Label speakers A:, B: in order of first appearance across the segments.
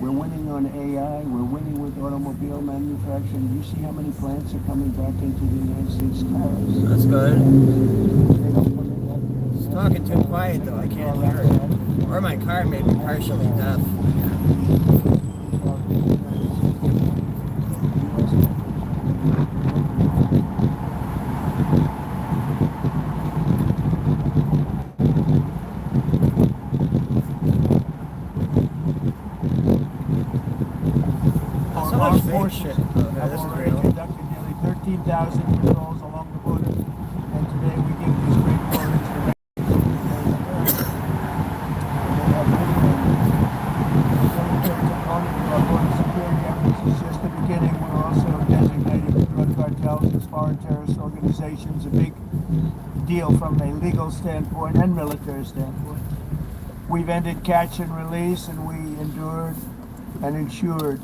A: We're winning on AI. We're winning with automobile manufacturing. Do you see how many plants are coming back into the United States tariffs?
B: That's good.
A: They don't put it up.
B: It's talking too quiet though. I can't hear it. Or my car may be partially deaf. So much fake shit. Okay, this is real.
A: Conducted nearly 13,000 patrols along the border, and today we give these great warrants for It's just the beginning. We're also designating drug cartels as foreign terrorist organizations, a big deal from a legal standpoint and military standpoint. We've ended catch and release, and we endured and ensured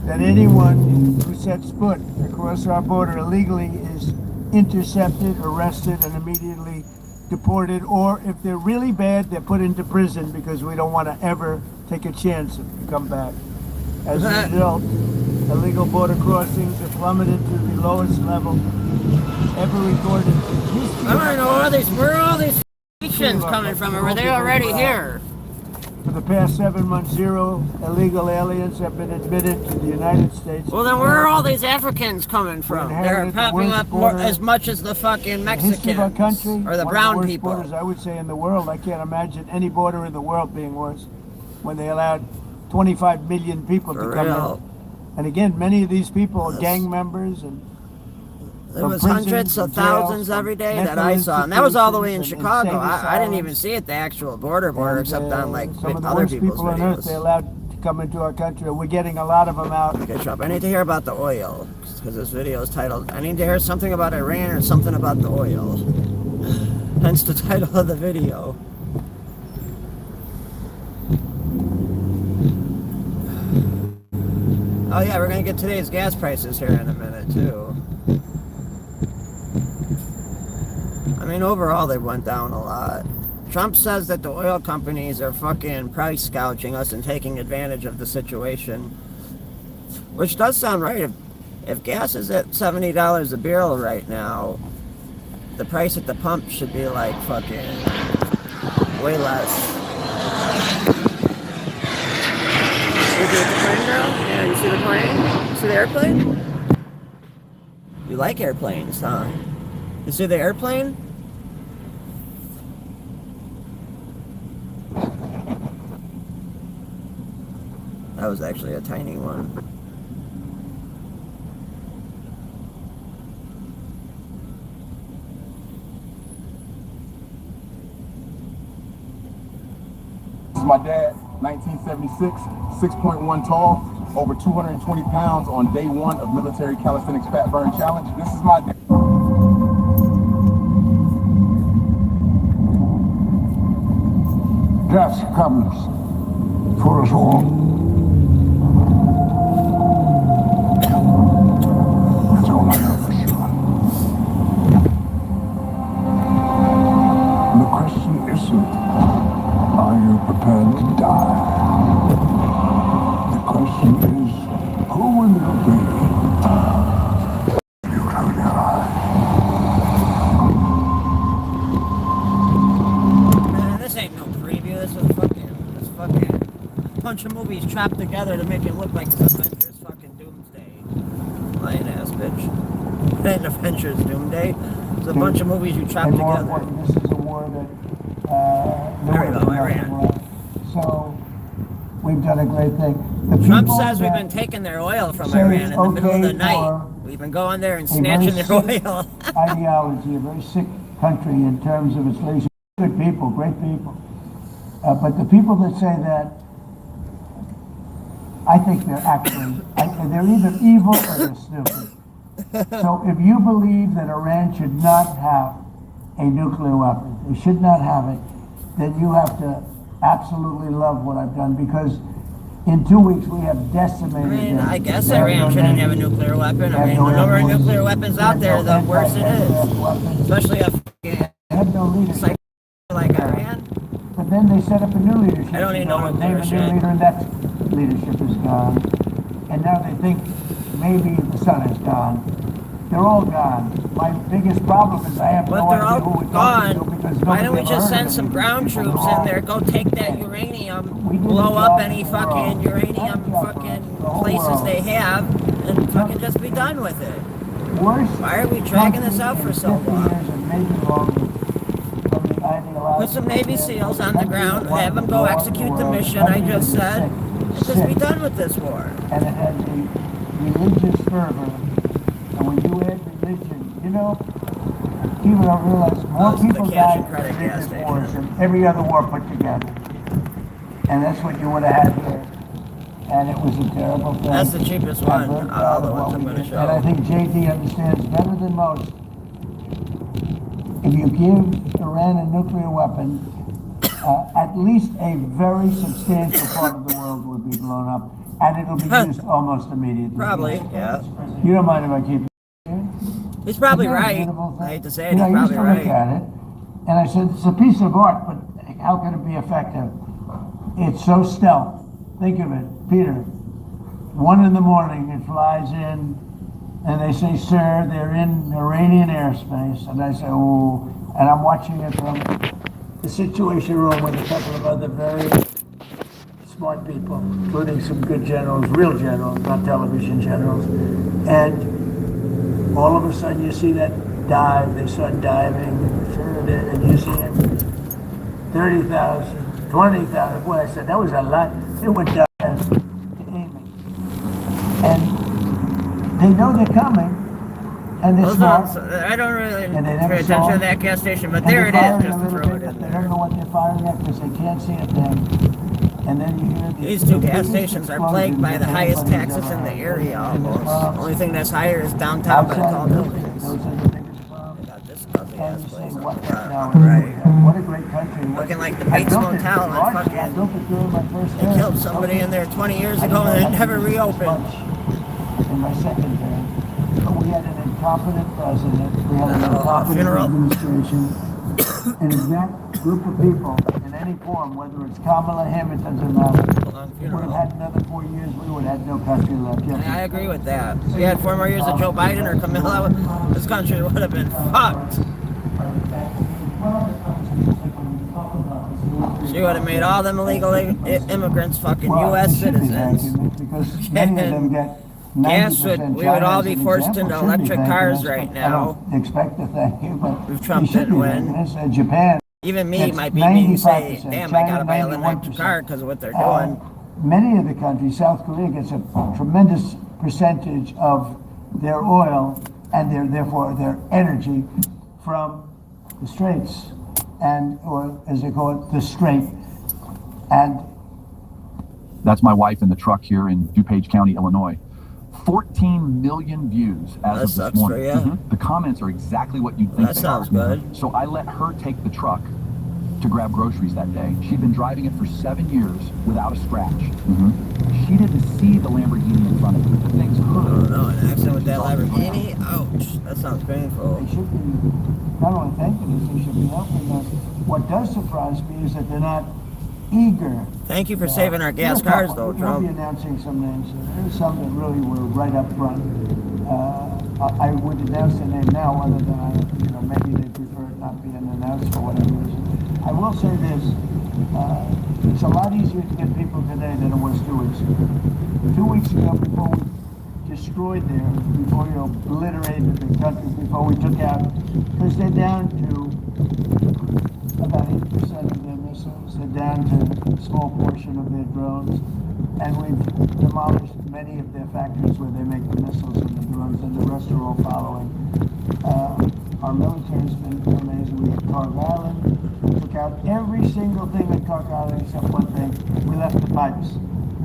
A: that anyone who sets foot across our border illegally is intercepted, arrested, and immediately deported, or if they're really bad, they're put into prison because we don't want to ever take a chance to come back. As a result, illegal border crossings have plummeted to the lowest level ever recorded in history.
B: I want to know where are all these nations coming from? Or were they already here?
A: For the past 7 months, 0 illegal aliens have been admitted to the United States.
B: Well, then where are all these Africans coming from? They're popping up as much as the fucking Mexicans
A: Our country,
B: or the brown people.
A: Borders, I would say, in the world. I can't imagine any border in the world being worse when they allowed 25 million people to come in. And again, many of these people are gang members and
B: there was hundreds of thousands every day that I saw, and that was all the way in Chicago. I didn't even see it, the actual border, except on like other people's videos. On earth they allowed to come into our country. We're getting a lot of them out. Okay, Trump, I need to hear about the oil, because this video is titled, I need to hear something about Iran or something about the oil. Hence the title of the video. Oh yeah, we're going to get today's gas prices here in a minute, too. I mean, overall, they went down a lot. Trump says that the oil companies are fucking price gouging us and taking advantage of the situation. Which does sound right. If gas is at $70 a barrel right now, the price at the pump should be like fucking way less. You see the plane, girl? Yeah, you see the plane? You see the airplane? You like airplanes, huh? You see the airplane? That was actually a tiny one.
C: This is my dad, 1976, 6.1 tall, over 220 pounds on day 1 of military calisthenics fat burn challenge. This is my dad.
D: Death comes for us all. That's all I know for sure. And the question isn't, are you prepared to die? The question is, who will you be? You close your eyes.
B: Man, this ain't no preview. This is fucking bunch of movies chopped together to make it look like it's Avengers fucking Doomsday. Lying ass bitch. It ain't Avengers Doomsday. It's a bunch of movies you chopped together.
A: This is a war that
B: there we go, Iran.
A: So we've done a great thing.
B: Trump says we've been taking their oil from Iran in the middle of the night. We've been going there and snatching their oil.
A: Ideology, a very sick country in terms of its leadership. Good people, great people. But the people that say that, I think they're actually, they're either evil or they're stupid. So if you believe that Iran should not have a nuclear weapon, they should not have it, then you have to absolutely love what I've done, because in 2 weeks we have decimated them.
B: I guess Iran shouldn't have a nuclear weapon. I mean, the number of nuclear weapons out there, the worse it is. Especially a like Iran.
A: But then they set up a new leadership.
B: I don't even know what
A: name a new leader, and that's leadership is gone, and now they think maybe the sun is gone. They're all gone. My biggest problem is I have no idea who we're talking to because
B: why don't we
A: nobody
B: just
A: ever heard
B: send
A: of
B: some
A: them.
B: ground troops in there, go take that uranium, blow up any fucking uranium fucking places they have, and fucking just be done with it?
A: Worst
B: Why are we dragging this out for so long?
A: years and maybe longer from the ideological
B: Put some Navy SEAls on the ground, have them go
A: blow up
B: execute the
A: world.
B: mission I just said,
A: Sick,
B: and just be
A: sick.
B: done with this war.
A: And it has a religious fervor. And when you add religion, you know, people don't realize more
B: Those are the
A: people
B: cash
A: died
B: and credit
A: in
B: gas
A: religious wars
B: station.
A: than every other war put together. And that's what you would have had here. And it was a terrible thing.
B: That's the cheapest
A: I'm
B: one
A: very
B: out of all
A: proud
B: the
A: of
B: ones
A: what
B: I'm
A: we
B: going to
A: did. And I
B: show.
A: think JD understands better than most. If you give Iran a nuclear weapon, at least a very substantial part of the world would be blown up, and it'll be used almost immediately.
B: Probably, yeah.
A: You don't mind if I keep
B: He's probably
A: Isn't that a
B: right.
A: beautiful thing?
B: I hate to say it,
A: You know,
B: he's
A: I used
B: probably
A: to look
B: right.
A: at it, and I said, it's a piece of art, but how can it be effective? It's so stealth. Think of it, Peter. 1 in the morning, it flies in, and they say, sir, they're in Iranian airspace. And I say, oh, and I'm watching it from the Situation Room with a couple of other very smart people, including some good generals, real generals, not television generals. And all of a sudden you see that dive, they start diving, and you see it, 30,000, 20,000. Boy, I said, that was a lot. It went down aiming. And they know they're coming, and they're
B: Those
A: smart.
B: ones, I don't really
A: And they
B: pay
A: never
B: attention
A: saw
B: to
A: it.
B: that gas station, but
A: And
B: there it
A: they're
B: is,
A: firing
B: just
A: a
B: to
A: little
B: throw
A: bit,
B: it in
A: but they
B: there.
A: don't know what they're firing at because they can't see a thing. And then you hear
B: These two gas stations are plagued by the highest taxes in the area almost. The only thing that's higher is downtown, but it's all buildings.
A: Those are the biggest problems.
B: They got this ugly
A: And
B: ass
A: you say,
B: place
A: what
B: on the
A: the
B: front.
A: now?
B: Right.
A: What a great country.
B: Looking like the
A: I
B: Bates
A: built it
B: Motel and
A: large. I
B: fucking-
A: built it during my first
B: They
A: term.
B: killed somebody in there 20 years ago and it never reopened.
A: In my second term. But we had an incompetent president, we had an
B: Oh,
A: incompetent
B: funeral.
A: administration, and if that group of people, in any form, whether it's Kamala, him, it doesn't matter,
B: Long
A: we would have
B: funeral.
A: had another 4 years, we would have had no country left. Yes.
B: I agree with that. If we had 4 more years of Joe Biden or Camilla, this country would have been fucked. She would have made all them illegal immigrants fucking
A: Well,
B: U.S.
A: they should be
B: citizens.
A: thanking me, because many of them get 90%
B: Yes, we would all be
A: China as an
B: forced
A: example,
B: into
A: should be
B: electric
A: thanking
B: cars
A: us,
B: right
A: but I
B: now.
A: don't expect to thank you, but
B: If Trump
A: they should
B: didn't
A: be
B: win.
A: thanking us. Japan.
B: Even me
A: It's
B: might be being say,
A: 95%,
B: damn, I gotta
A: China,
B: buy an electric
A: 91%.
B: car because of what they're
A: Uh,
B: doing.
A: Many of the countries, South Korea gets a tremendous percentage of their oil and therefore their energy from the Straits, and or as they call it, the Strait. And
E: That's my wife in the truck here in DuPage County, Illinois. 14 million views as
B: That
E: of
B: sucks
E: this morning.
B: for ya.
E: The comments are exactly what you'd think
B: That
E: they
B: sounds
E: are.
B: good.
E: So I let her take the truck to grab groceries that day. She'd been driving it for 7 years without a scratch. She didn't see the Lamborghini in front of her. The thing's
B: Oh
E: hood.
B: no, an accident with that Lamborghini? Ouch, that sounds painful.
A: they should be not only thanking us, they should be helping us. What does surprise me is that they're not eager.
B: Thank you for saving our gas
A: We'll
B: cars
A: talk-
B: though,
A: We'll be
B: Trump.
A: announcing some names. There's some that really were right up front. I would announce the name now, other than maybe they prefer it not being announced for whatever reason. I will say this, it's a lot easier to get people today than it was 2 weeks ago. 2 weeks ago, before we destroyed them, before you obliterated the country, before we took out, because they're down to about 80% of their missiles, they're down to a small portion of their drones, and we've demolished many of their factories where they make the missiles and the drones, and the rest are all following. Our military's been amazing. We hit Clark Island, took out every single thing at Clark Island except one thing. We left the pipes.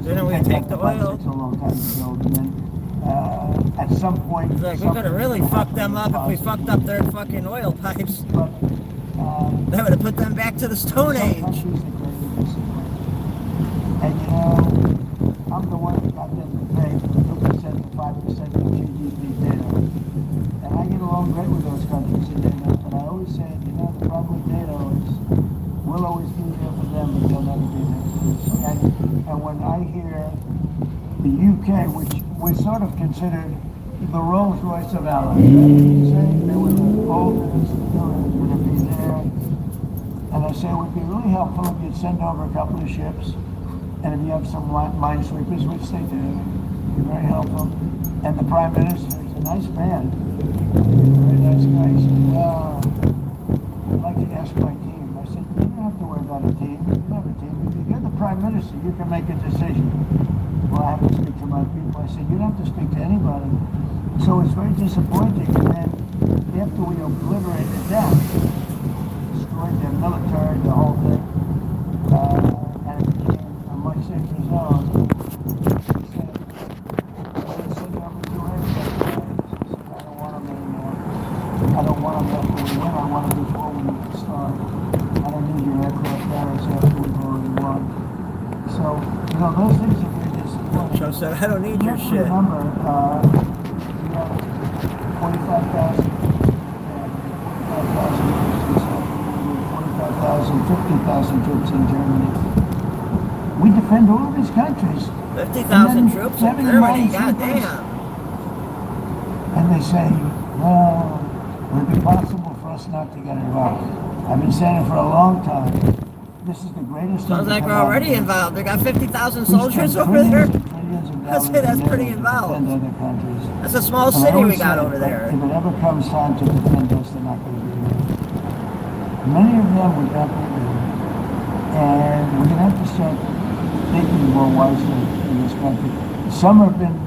B: Didn't we
A: They
B: take the
A: pipes
B: oil?
A: takes a long time to build, and then at some point,
B: Like, we could have really fucked them up if we fucked up their fucking oil pipes.
A: But
B: That would have put them back to the Stone
A: some
B: Age.
A: countries are greatly disciplined. And I'm the one that got them to pay 2% to 5% of GDP NATO. And I get along great with those countries in NATO, but I always say, the problem with NATO is we'll always be there for them, but they'll never be there for us. And when I hear the UK, which was sort of considered the Rolls Royce of allies. They were the oldest, they were going to be there. And I say it would be really helpful if you'd send over a couple of ships, and if you have some minesweepers, which they do, it'd be very helpful. And the Prime Minister, he's a nice man, he's a very nice guy. He said, well, I'd like to ask my team. I said, you don't have to worry about a team. You don't have a team. If you're the Prime Minister, you can make a decision. Well, I have to speak to my people. I said, you don't have to speak to anybody. So it's very disappointing. And then after we obliterated them, destroyed their military, the whole thing, and it became a much safer zone, he said, let's send over two aircraft carriers. I don't want them anymore. I don't want them after we win. I want them before we start. I don't need your aircraft carriers after we've already won. So, you know, those things are very disappointing.
B: Joe said, I don't need your
A: You
B: shit.
A: remember, we have 45,000, 50,000 troops in Germany. We defend all of these countries.
B: 50,000 troops in Germany, goddamn.
A: And they say, well, would it be possible for us not to get involved? I've been saying it for a long time. This is the greatest
B: Sounds
A: thing
B: like
A: to
B: we're
A: come
B: already
A: out of
B: involved. They got 50,000
A: this. We
B: soldiers
A: spend
B: over there.
A: trillions and trillions of
B: I'd say
A: dollars
B: that's
A: a
B: pretty
A: year to
B: involved.
A: defend other countries.
B: That's a small
A: And I
B: city we
A: always
B: got
A: say
B: over
A: that
B: there.
A: if it ever comes time to defend us, they're not going to be here. Many of them would not be here. And we're going to have to start thinking more wisely in this country. Some have been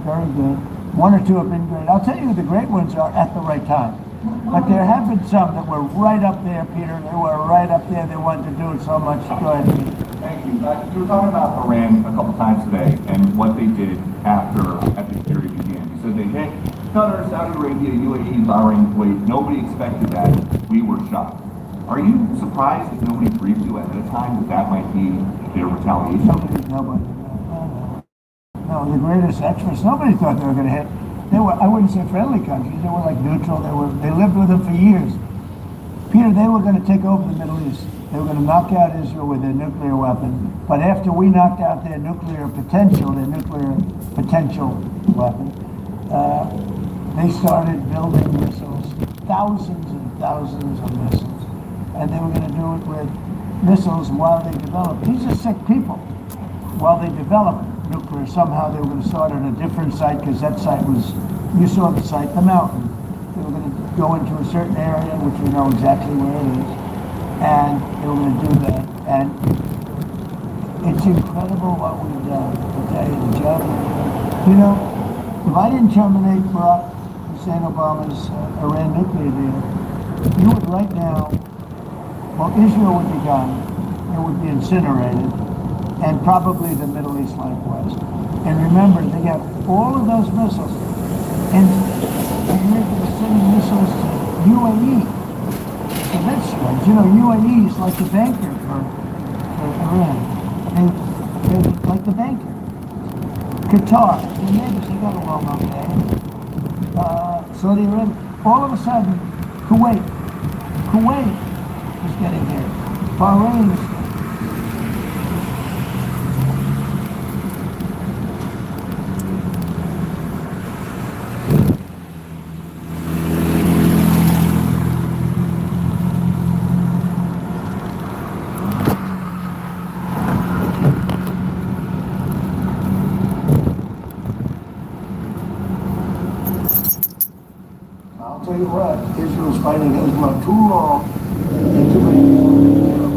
A: very good. One or two have been great. I'll tell you, the great ones are at the right time. But there have been some that were right up there, Peter. They were right up there. They wanted to do it so much. Go ahead, Peter.
C: Thank you. You were talking about Iran a couple times today and what they did after the period began. You said they hit Qatar, Saudi Arabia, UAE, Bahrain, Kuwait. Nobody expected that. We were shocked. Are you surprised that nobody briefed you ahead of time that might be their retaliation?
A: Nobody. No, the greatest extras. Nobody thought they were going to hit. They were, I wouldn't say friendly countries. They were like neutral. They lived with them for years. Peter, they were going to take over the Middle East. They were going to knock out Israel with their nuclear weapon. But after we knocked out their nuclear potential weapon, they started building missiles, thousands and thousands of missiles. And they were going to do it with missiles while they developed. These are sick people. While they developed nuclear, somehow they were going to start at a different site, because that site was, you saw the site, the mountain. They were going to go into a certain area, which we know exactly where it is, and they were going to do that. And it's incredible what we've done. I'll tell you, the job. You know, if I didn't terminate Barack Hussein Obama's Iran nuclear deal, you would right now, well, Israel would be gone. It would be incinerated. And probably the Middle East likewise. And remember, they have all of those missiles. And they're sending missiles to UAE. So that's strange. You know, UAE is like the banker for Iran. They're like the banker. Qatar, their neighbors, they got along okay. Saudi Arabia. All of a sudden, Kuwait is getting hit. Bahrain is getting hit. I'll tell you what, Israel's fighting Hezbollah too long and too many people to kill.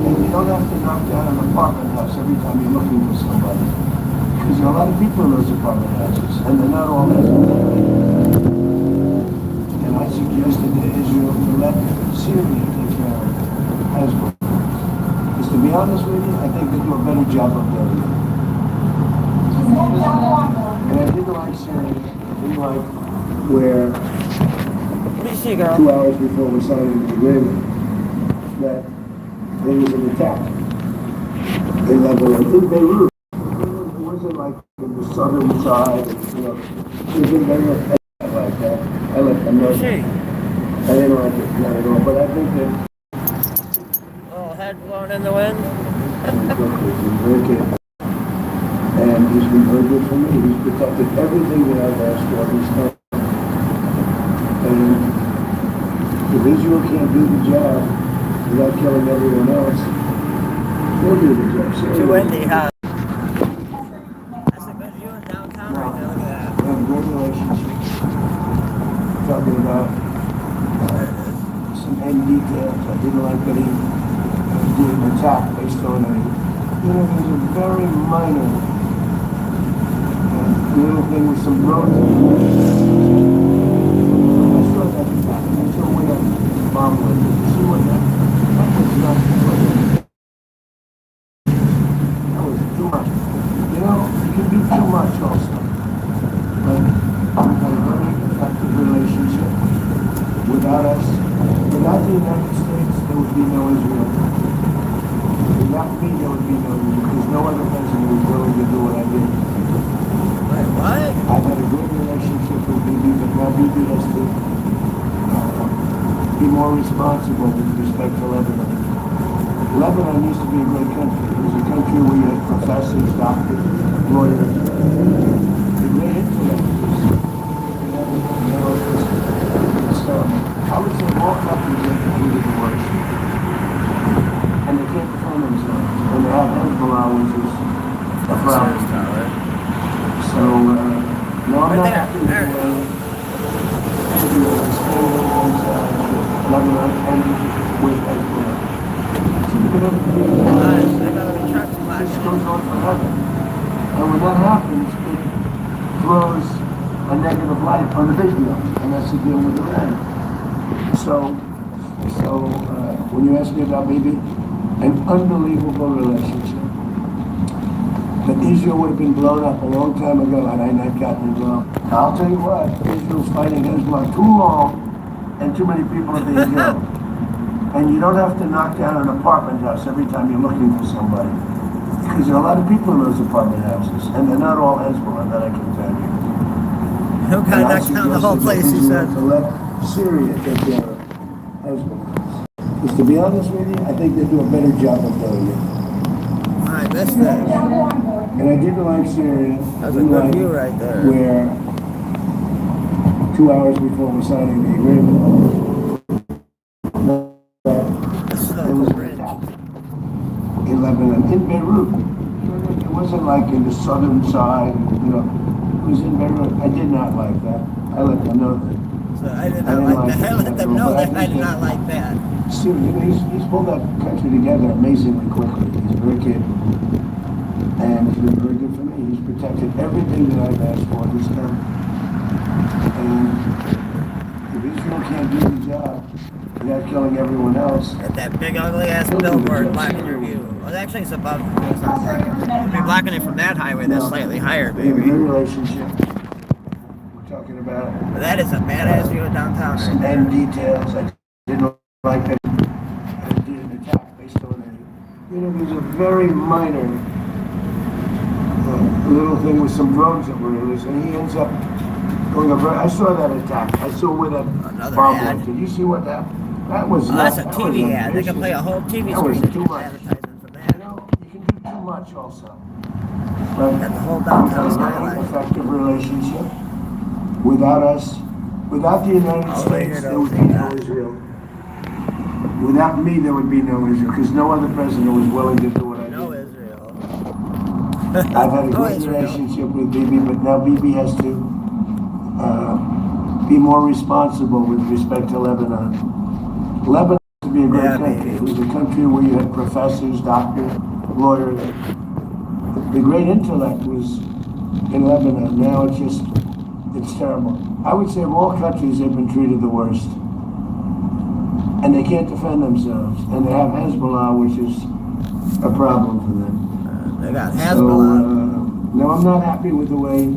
A: And you don't have to knock down an apartment house every time you're looking for somebody. Because there are a lot of people in those apartment houses, and they're not all Hezbollah. And I suggested to Israel to let Syria take care of Hezbollah. Because to be honest with you, I think they do a better job of building it. And I didn't like Syria. I didn't like where
B: What do you see, girl?
A: 2 hours before we signed the agreement that there was an attack in Lebanon, in Beirut. It wasn't like in the southern side, you know, it was in Beirut. I like that. I like them.
B: What's she?
A: I didn't like it, not at all, but I think that
B: Little head blowing in the wind.
A: very careful. he's been very good for me. He's protected everything that I've asked for this time. And if Israel can't do the job without killing everyone else, we'll do the job. So
B: Too windy, huh? That's a good view in downtown right there. Look at that.
A: we have a great relationship. Talking about some end details. I didn't like that he did an attack based on a, there's a very minor little thing with some roads. I saw that attack. I saw where that bomb went. Did you see what that was not good. That was too much. You can do too much also. But we've had a very effective relationship. Without us, without the United States, there would be no Israel. Without me, there would be no Israel, because no other president was willing to do what I did.
B: Wait, what?
A: I've had a good relationship with Bibi, but now Bibi has to be more responsible with respect to Lebanon. Lebanon used to be a great country. It was a country where you had professors, doctors, lawyers, the great intellectuals. I would say all countries have completed the worst. And they can't defend themselves. And they have Hezbollah, which is a problem. So, no, I'm not happy with the way Israel is handling themselves with Lebanon and with Hezbollah. This goes on forever. And when that happens, it throws a negative light on the big deal, and that's the deal with Iran. So when you ask me about Bibi, an unbelievable relationship. That Israel would have been blown up a long time ago had I not gotten involved. I'll tell you what, Israel's fighting Hezbollah too long, and too many people are being killed. And you don't have to knock down an apartment house every time you're looking for somebody. Because there are a lot of people in those apartment houses, and they're not all Hezbollah, that I can tell you.
B: Who kind of knocked down the whole place, he said.
A: To let Syria take care of Hezbollah. Because to be honest with you, I think they do a better job of doing it.
B: I missed that.
A: And I didn't like Syria.
B: That's a good view right there.
A: Where 2 hours before we're signing the agreement, there was an attack in Lebanon, in Beirut. It wasn't like in the southern side, it was in Beirut. I did not like that. I let them know that.
B: So I did not like that. I let them know that I did not like that.
A: He's pulled that country together amazingly quickly. He's very capable. And he's been very good for me. He's protected everything that I've asked for this time. And if Israel can't do the job without killing everyone else,
B: Got that big ugly ass billboard blocking your view. Well, actually it's above. You'll be blocking it from that highway that's slightly higher,
A: we have a
B: baby.
A: good relationship. We're talking about
B: But that is a badass view of downtown
A: some
B: right there.
A: end details. I didn't like that. I did an attack based on there's a very minor little thing with some drones that were released, and he ends up going over. I saw that attack. I saw where that
B: Another
A: bomb
B: ad.
A: went. Did you see what that? That was.
B: Oh, that's a
A: that
B: TV
A: was
B: ad. They can
A: ambitious.
B: play a whole TV
A: That was
B: screen
A: too
B: and
A: much.
B: advertisement for that.
A: You can do too much also. But
B: Got the whole downtown
A: a very
B: skyline.
A: effective relationship. Without us, without the United
B: All right,
A: States,
B: here,
A: there would be
B: don't
A: no
B: say
A: Israel. Without me, there would be no Israel, because no other president was willing to do what I
B: No
A: did.
B: Israel.
A: I've had a
B: No
A: great
B: Israel.
A: relationship with Bibi, but now Bibi has to be more responsible with respect to Lebanon. Lebanon used to be a great
B: Yeah,
A: country.
B: baby.
A: It was a country where you had professors, doctors, lawyers. The great intellect was in Lebanon. Now it's terrible. I would say of all countries, they've been treated the worst. And they can't defend themselves. And they have Hezbollah, which is a problem for them.
B: They got
A: So,
B: Hezbollah.
A: no, I'm not happy with the way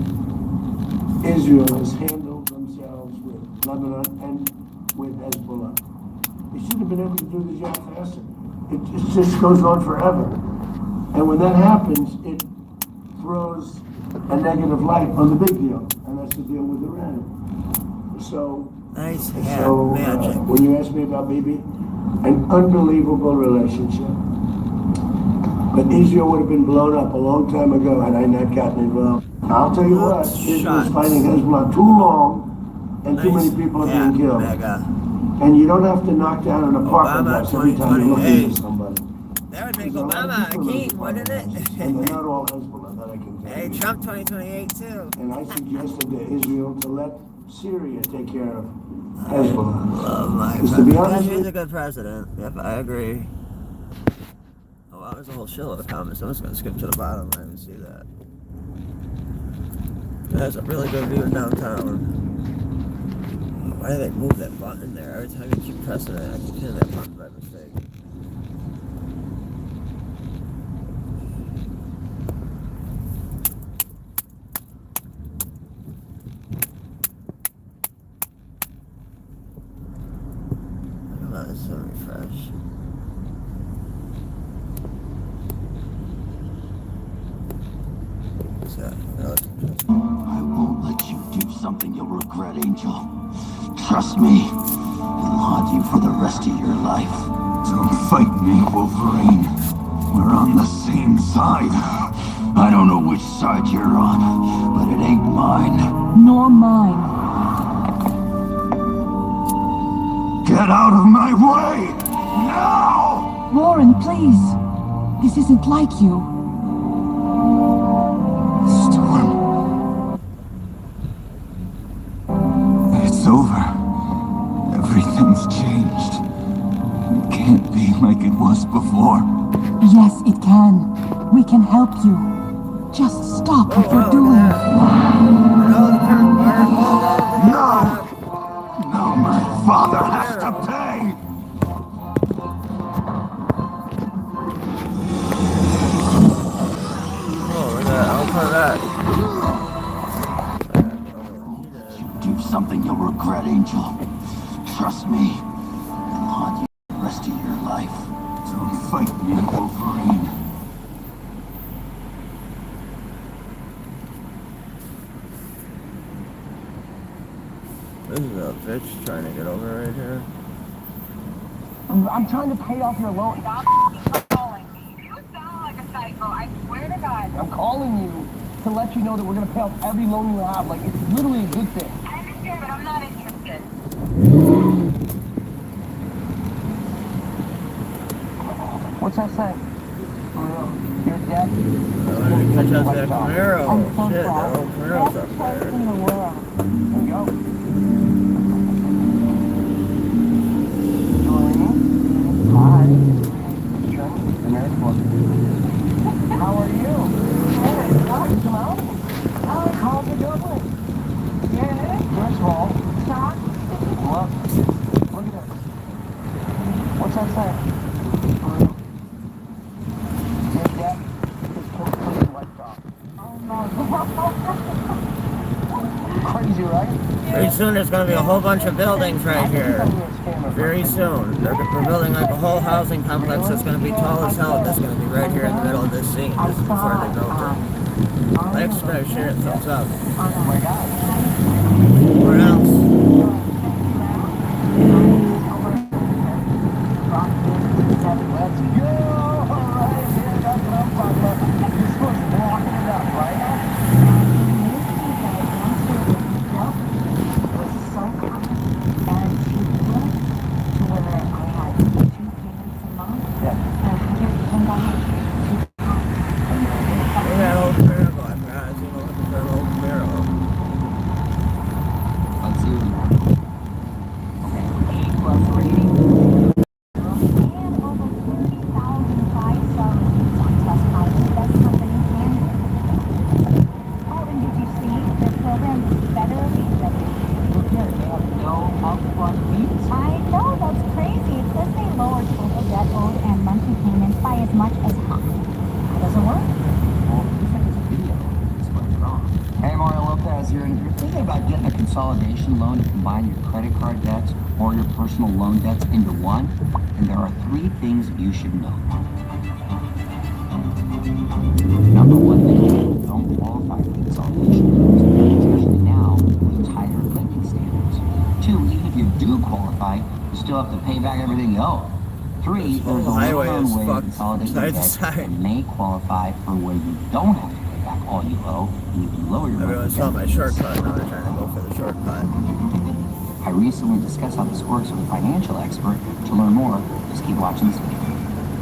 A: Israel has handled themselves with Lebanon and with Hezbollah. They should have been able to do the job faster. It just goes on forever. And when that happens, it throws a negative light on the big deal, and that's the deal with Iran. So,
B: Nice
A: magic. When you ask me about Bibi, an unbelievable relationship. But Israel would have been blown up a long time ago had I not gotten involved. I'll tell you what, Israel's fighting Hezbollah too long, and too many people are being killed. And you don't have to knock down an apartment house every time you look into somebody.
B: That would make Obama a king, wouldn't it?
A: And they're not all Hezbollah, that I can tell you.
B: Hey, Trump 2028 too.
A: And I suggested to Israel to let Syria take care of Hezbollah.
B: Love my
A: Because to be honest,
B: he's a good president. Yep, I agree. Oh wow, there's a whole shitload of comments. I'm just gonna skip to the bottom. I didn't see that. That's a really good view of downtown. Why do they move that button there? Every time you keep pressing it, I keep hitting that button by mistake. Let's refresh.
F: I won't let you do something you'll regret, Angel. Trust me, it'll haunt you for the rest of your life.
D: Don't fight me, Wolverine. We're on the same side.
F: I don't know which side you're on, but it ain't mine.
G: Nor mine.
D: Get out of my way! Now!
G: Warren, please. This isn't like you.
D: Storm. It's over. Everything's changed. It can't be like it was before.
G: Yes, it can. We can help you. Just stop what you're doing.
D: No! No, my father has to pay!
B: Oh, look at that. I'll try that.
F: You do something you'll regret, Angel. Trust me, it'll haunt you for the rest of your life.
D: Don't fight me, Wolverine.
B: This is a bitch trying to get over right here.
H: I'm trying to pay off your loan.
I: Stop calling me. You sound like a psycho. I swear to God.
H: I'm calling you to let you know that we're going to pay off every loan you have. Like, it's literally a good thing.
I: I understand, but I'm not interested.
H: What's that say? You're dead?
B: Catch us at Camaro.
G: I'm so
B: Shit,
G: sorry.
B: that old Camaro's up
G: Best
B: there.
G: place in the world.
H: There you go. Hi. How are you? Hey, come out. How's it going? Yeah. First of all, look at this. What's that say? Your debt is completely wiped off. Crazy, right?
B: Pretty soon there's going to be a whole bunch of buildings right here. Very soon. They're building like a whole housing complex that's going to be tall as hell. That's going to be right here in the middle of this scene. This is before they built it. Like, subscribe, share, thumbs up.
H: Oh my God.
B: Where else?
H: Let's go! Alright, here, that's what I'm talking about. You're supposed to be blocking it up, right?
B: Look at that old Camaro. I forgot. I was even looking for an old Camaro.
E: Let's see what you want.
J: I know, that's crazy. It says they lowered total debt owed and monthly payments by as much as half. How does it work?
E: Hey, Mario Lopez, you're thinking about getting a consolidation loan to combine your credit card debts or your personal loan debts into one, and there are 3 things you should know. Number 1, don't qualify for consolidation loans, especially now with tighter lending standards. 2, even if you do qualify, you still have to pay back everything you owe. 3, there's a
B: highway
E: well-known
B: is
E: way to
B: fucked
E: consolidate
B: side
E: your
B: to
E: debts
B: side.
E: and may qualify for where you don't have to pay back all you owe, and you can lower your
B: Everyone
E: monthly
B: saw
E: debt
B: my
E: limits.
B: shortcut. Now they're trying to go for the shortcut.
E: I recently discussed how this works with a financial expert. To learn more, just keep watching this video.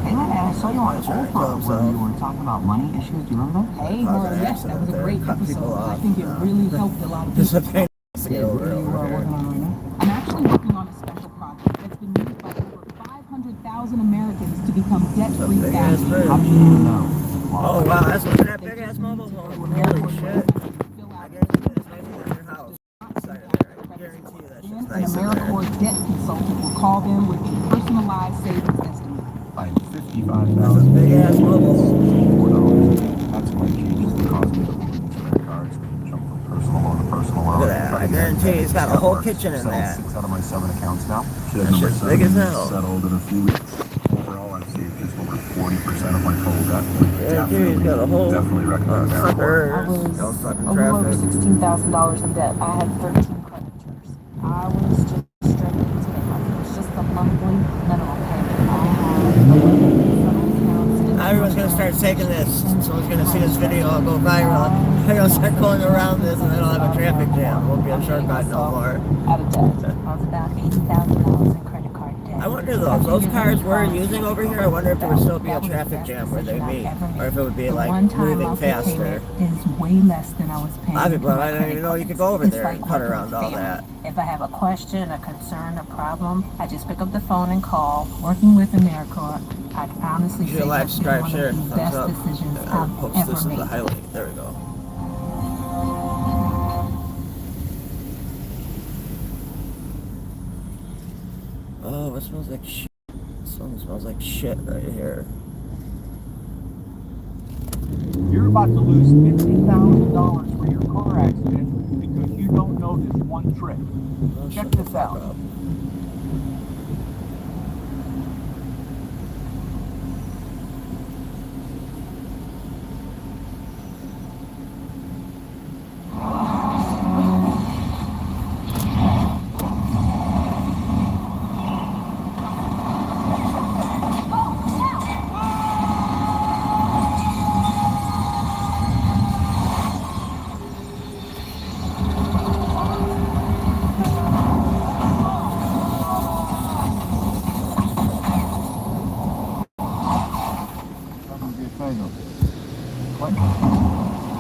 E: Hey, Lynette, I saw you on Oprah where you were talking about money issues. Do you remember that?
G: Hey, well, yes, that was a great episode. I think it really helped a lot of
B: Just a
G: people.
B: pain to get over
G: What are you
B: over here.
G: working on right now? I'm actually working on a special project that's been used by over 500,000 Americans to become debt-free
B: Big ass
G: faster.
B: bird.
E: How did you know?
B: Oh wow, that's what's in that big ass mobile home. Holy shit. I guarantee you it's nicer than your house. Inside of there. I guarantee you that shit's
G: Then an
B: nice in there.
G: AmeriCorps debt consultant will call them with a personalized savings estimate.
C: I'm
B: That's a
C: 55,000.
B: big ass mobile.
C: $4. That's why it changes the cost of the credit cards. Jump from personal loan to personal loan.
B: Look at that. I guarantee he's got a whole kitchen in that.
C: 6 out of my 7 accounts now.
B: That shit's big as hell.
C: Settled in a few weeks. Overall, I've saved just over 40% of my total debt.
B: Yeah, he's got a whole
C: Definitely recommend AmeriCorps.
B: suckers. No fucking
G: A little over
B: traffic.
G: $16,000 in debt. I had 13 creditors. I was just straight into the money. It was just a monthly minimum payment. I had
B: Everyone's gonna start taking this. Someone's gonna see this video, it'll go viral. They're gonna start going around this and then I'll have a traffic jam. Won't be a shortcut no more.
G: out of debt.
J: I was about $80,000 in credit card debt.
B: I wonder though, if those cars we're using over here, I wonder if there would still be a traffic jam where they meet. Or if it would be like moving faster.
G: Is way less than I was paying.
B: A lot of people,
G: for my
B: I didn't
G: credit
B: even know you
G: cards.
B: could go over
G: It's
B: there
G: like
B: and cut
G: working
B: around
G: with
B: all
G: family.
B: that.
J: If I have a question, a concern, a problem, I just pick up the phone and call. Working with AmeriCorps, I'd honestly
B: If
J: say
B: you like,
J: that's been
B: subscribe,
J: one
B: share,
J: of the
B: thumbs
J: best
B: up.
J: decisions
B: Or
J: I've
B: post this
J: ever
B: as a
J: made.
B: highlight. There we go. Oh, it smells like shit. Something smells like shit right here.
H: You're about to lose $50,000 for your car accident because you don't know this one trick.
B: Oh,
H: Check
B: shut the
H: this
B: fuck
H: out.
B: up.
H: Not gonna be a thing. What?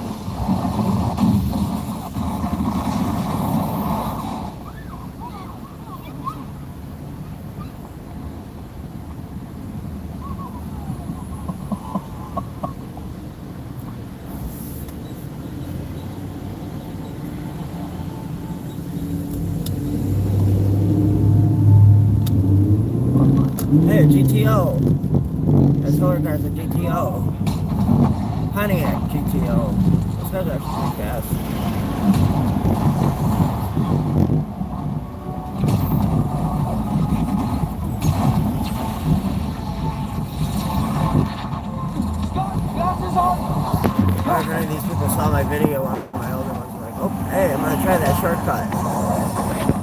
B: Hey, GTO. That's Hillary cars a GTO. Pontiac GTO. Those cars are actually pretty fast. I wonder if any of these people saw my video on my older ones and like, oh, hey, I'm gonna try that shortcut.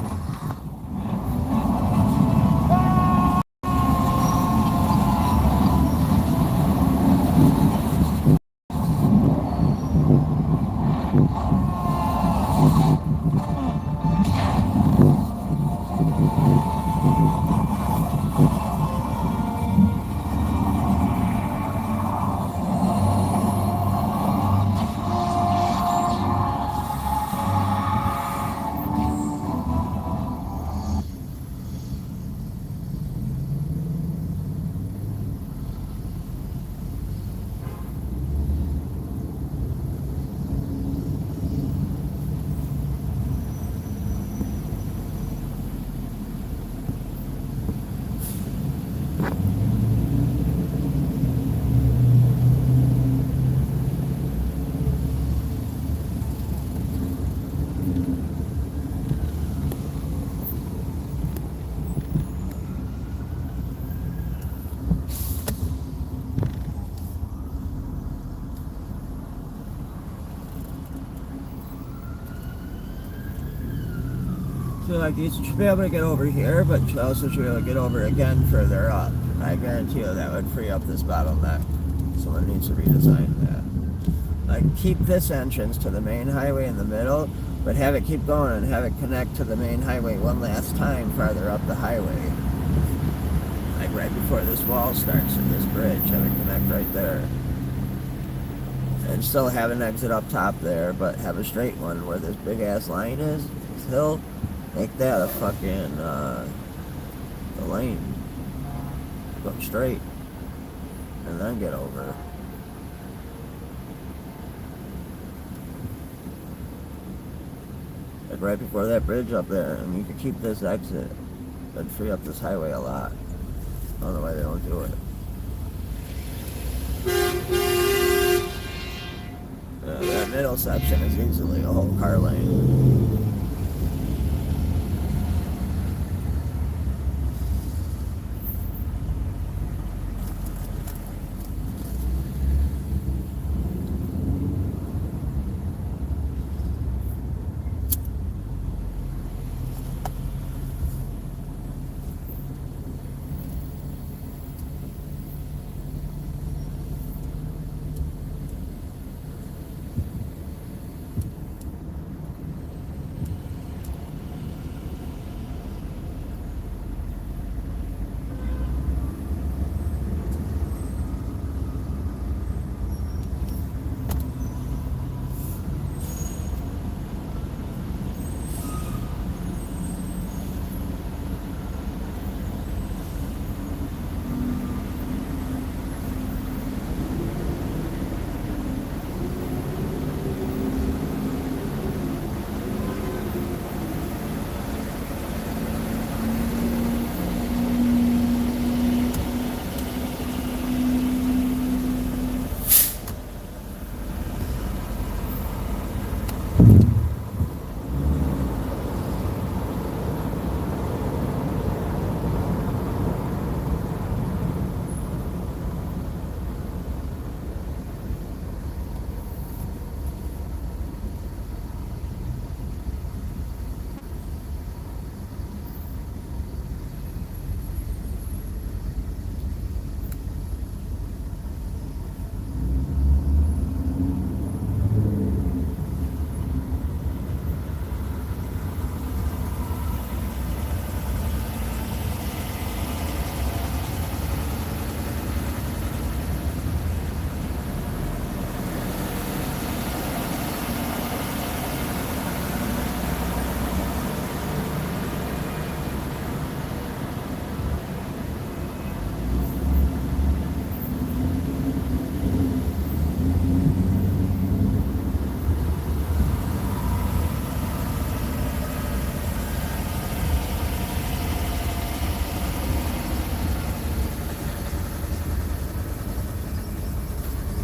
B: So like you should be able to get over here, but you also should be able to get over again further up. I guarantee you that would free up this bottleneck. Someone needs to redesign that. Like keep this entrance to the main highway in the middle, but have it keep going and have it connect to the main highway one last time farther up the highway. Like right before this wall starts in this bridge, have it connect right there. And still have an exit up top there, but have a straight one where this big ass line is, this hill. Make that a fucking, the lane. Go straight. And then get over. Like right before that bridge up there. And you could keep this exit. That'd free up this highway a lot. I don't know why they don't do it. That middle section is easily a whole car lane.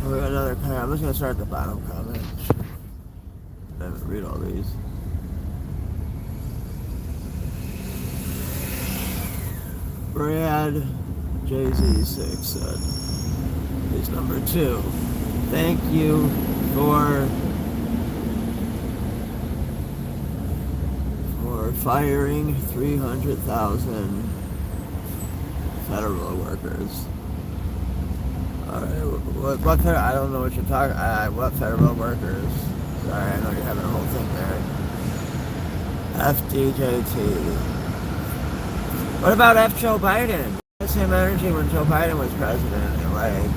B: We got another comment. I'm just gonna start at the bottom comment. I haven't read all these. Brad JZ6 said, he's number 2. Thank you for firing 300,000 federal workers. Alright, what I don't know what you're talking what federal workers? Sorry, I know you're having a whole thing there. FDJT. What about Joe Biden? The same energy when Joe Biden was president, and like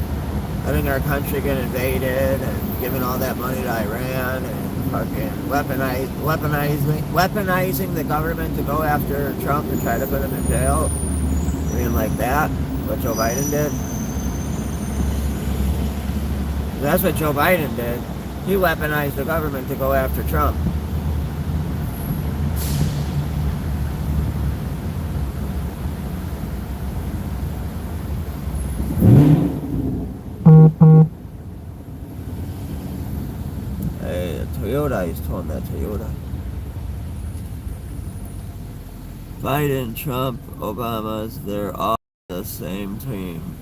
B: letting our country get invaded and giving all that money to Iran and fucking weaponizing the government to go after Trump and try to put him in jail. I mean, like that? What Joe Biden did? That's what Joe Biden did. He weaponized the government to go after Trump. Hey, Toyota, he's towing that Toyota. Biden, Trump, Obama's, they're all the same team.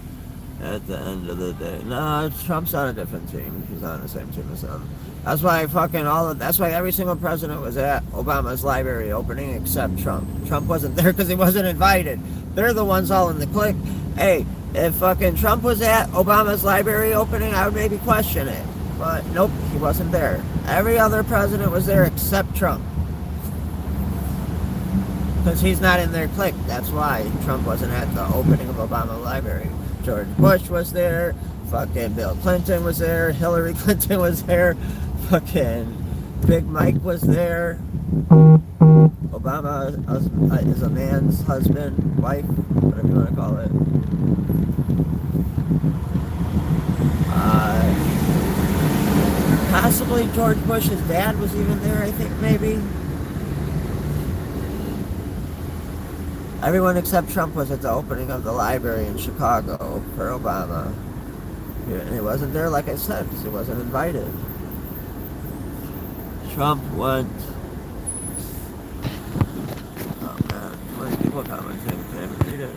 B: At the end of the day, no, Trump's on a different team. He's not on the same team as them. That's why that's why every single president was at Obama's library opening except Trump. Trump wasn't there because he wasn't invited. They're the ones all in the clique. Hey, if fucking Trump was at Obama's library opening, I would maybe question it. But nope, he wasn't there. Every other president was there except Trump. Because he's not in their clique. That's why Trump wasn't at the opening of Obama Library. George Bush was there. Fucking Bill Clinton was there. Hillary Clinton was there. Fucking Big Mike was there. Obama is a man's husband, wife, whatever you want to call it. Possibly George Bush's dad was even there, I think, maybe. Everyone except Trump was at the opening of the library in Chicago for Obama. And he wasn't there, like I said, because he wasn't invited. Trump went... Oh man, too many people commenting, can't even read it.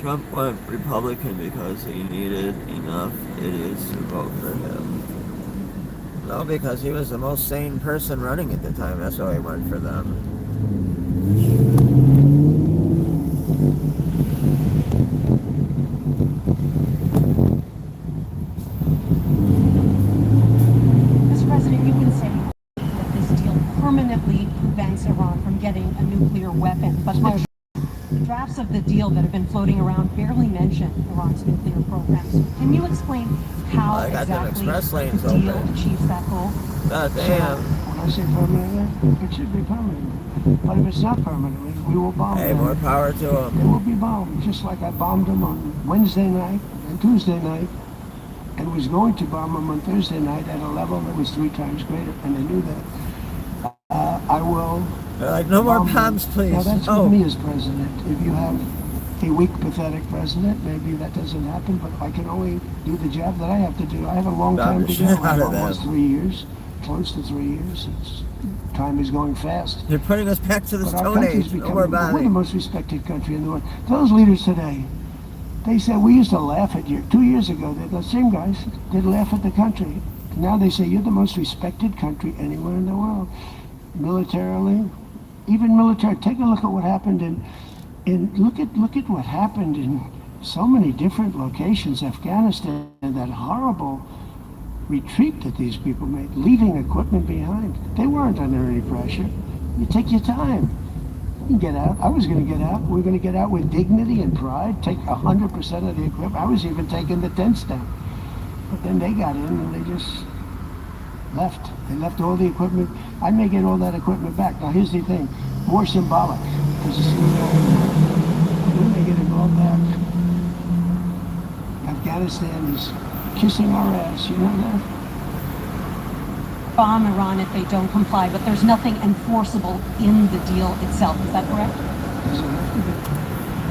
B: Trump went Republican because he needed enough idiots to vote for him. No, because he was the most sane person running at the time, that's why he went for them.
K: Mr. President, you've been saying that this deal permanently prevents Iran from getting a nuclear weapon, but the drafts of the deal that have been floating around barely mention Iran's nuclear programs. Can you explain how exactly the deal achieves that goal?
B: God damn.
A: When I say permanently, it should be permanent. But if it's not permanently, we will bomb them.
B: Hey, more power to them.
A: They will be bombed, just like I bombed them on Wednesday night and Tuesday night, and was going to bomb them on Thursday night at a level that was 3 times greater, and they knew that. I will...
B: They're like, no more bombs, please.
A: Now, that's with me as president. If you have a weak, pathetic president, maybe that doesn't happen, but I can only do the job that I have to do. I have a long time to go. Almost 3 years, close to 3 years. Time is going fast.
B: They're putting us back to the Stone Age.
A: We're the most respected country in the world. Those leaders today, they said, we used to laugh at you. 2 years ago, the same guys, they'd laugh at the country. Now they say, you're the most respected country anywhere in the world. Militarily, even military. Take a look at what happened look at what happened in so many different locations. Afghanistan, that horrible retreat that these people made, leaving equipment behind. They weren't under any pressure. You take your time. You can get out. I was going to get out. We were going to get out with dignity and pride, take 100% of the equipment. I was even taking the tents down. But then they got in and they just left. They left all the equipment. I may get all that equipment back. Now here's the thing, more symbolic. Because we may get it all back. Afghanistan is kissing our ass, you know that?
K: Bomb Iran if they don't comply, but there's nothing enforceable in the deal itself. Is that correct?
A: Doesn't have to be.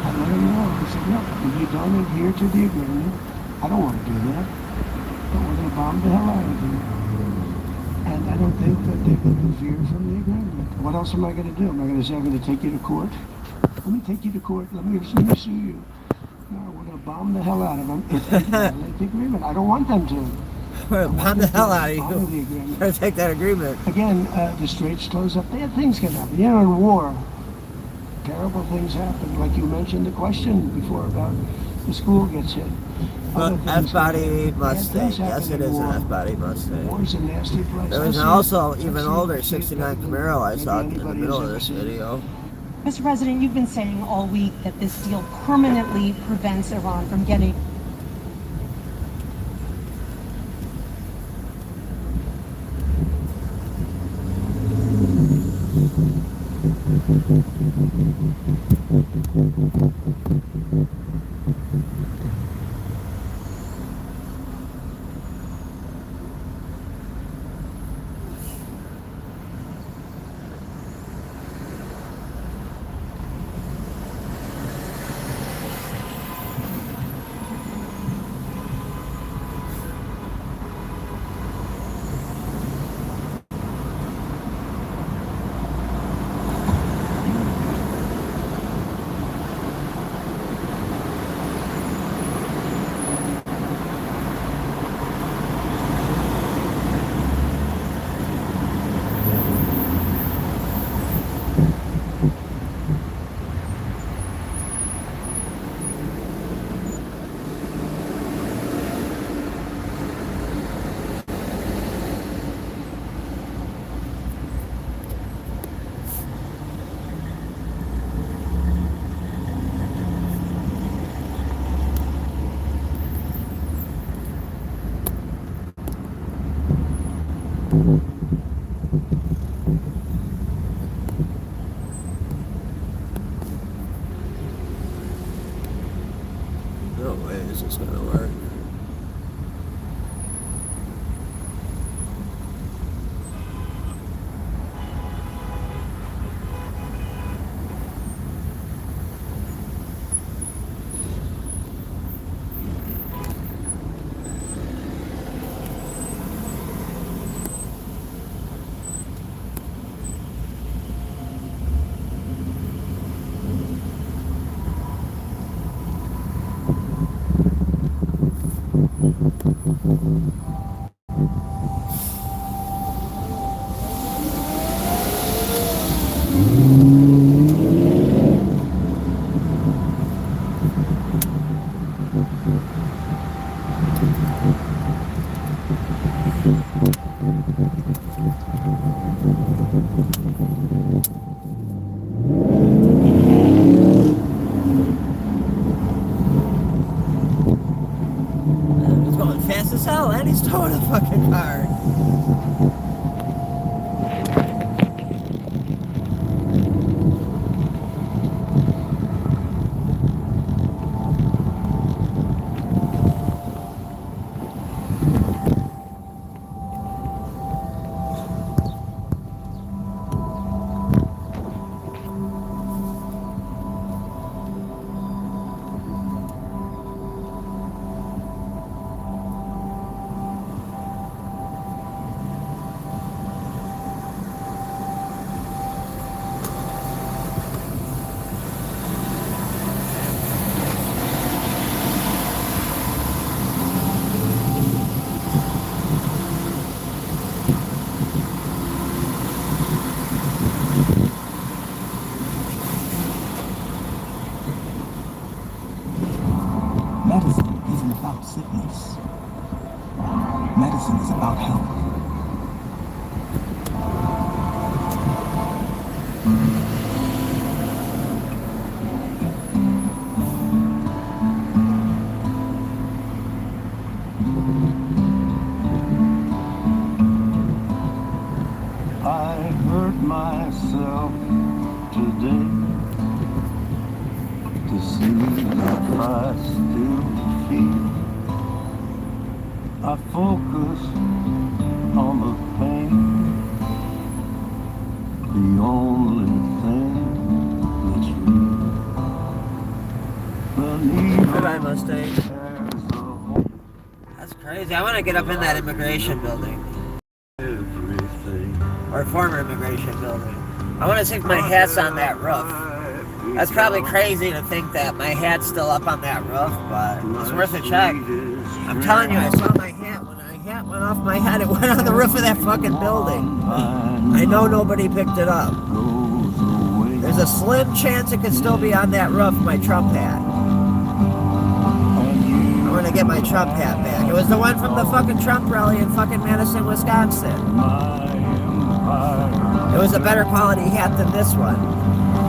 A: I let them know. I said, no, if you don't adhere to the agreement, I don't want to do that. But we're going to bomb the hell out of you. And I don't think that they're going to veer from the agreement. What else am I going to do? Am I going to say I'm going to take you to court? Let me take you to court. Let me sue you. No, we're going to bomb the hell out of them if they violate the agreement. I don't want them to.
B: We're going to bomb the hell out of you. We're going to take that agreement.
A: Again, the straits close up. Things can happen. You know, in war, terrible things happen. Like you mentioned the question before about the school gets hit.
B: But F-body Mustang. Yes, it is an F-body Mustang.
A: War's a nasty place.
B: There was also even older 69 Camaro I saw in the middle of this video.
K: Mr. President, you've been saying all week that this deal permanently prevents Iran from getting...
B: No way is this gonna work. He's going fast as hell, and he's towing a fucking car.
F: Medicine isn't about sickness. Medicine is about health.
D: I hurt myself today to see if I still feel. I focus on the pain, the only thing that's real.
B: Goodbye, Mustang. That's crazy. I want to get up in that immigration building. Or former immigration building. I want to think my hat's on that roof. That's probably crazy to think that my hat's still up on that roof, but it's worth a check. I'm telling you, I saw my hat. When my hat went off my head, it went on the roof of that fucking building. I know nobody picked it up. There's a slim chance it could still be on that roof, my Trump hat. I'm gonna get my Trump hat back. It was the one from the fucking Trump rally in fucking Madison, Wisconsin. It was a better quality hat than this one.